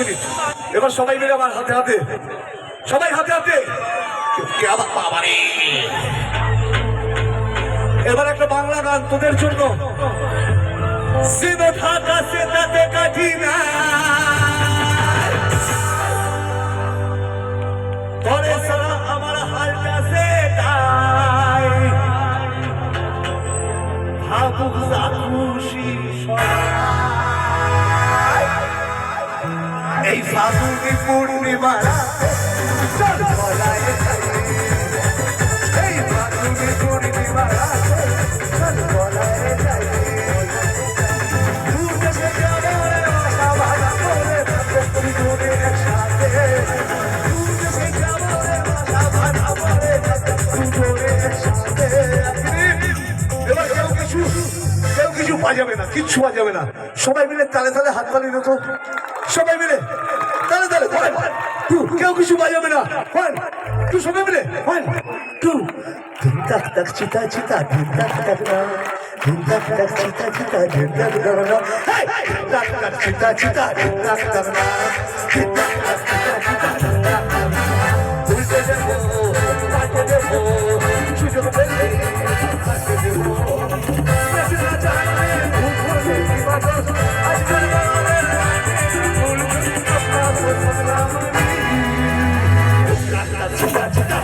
Minute. এবার সবাই মিলে আমার হাতে হাতে, সবাই হাতে হাতে। এবার একটা বাংলা গান তোদের জন্য। ঢাকা সে তাতে কাঠি না তোরে সারা আমার হালটা সে তাই ভাবুক যা খুশি এই ফাগুনি পূর্ণিমা এই ফাগুনি পূর্ণিমা বাজাবে না, কিচ্ছু বাজাবে না। সবাই মিলে তালে তালে হাত তালি দিত, সবাই মিলে তালে তালে। কেউ কিছু বাজাবে না, তুই সবাই মিলে তুই তাক তাক চিতা চিতা তাক তাক ধিন তাক তাক চিতা চিতা ধিন তাক তাক না তাক তাক চিতা চিতা ধিন তাক তাক না ধিন তাক তাক চিতা চিতা ধিন তাক তাক না উল্টে দেবো পাল্টে দেবো সুযোগ পেলে পাল্টে দেবো না চাইলে ভুল আজকাল ভুল আপনার সংগ্রাম চিতা চিতা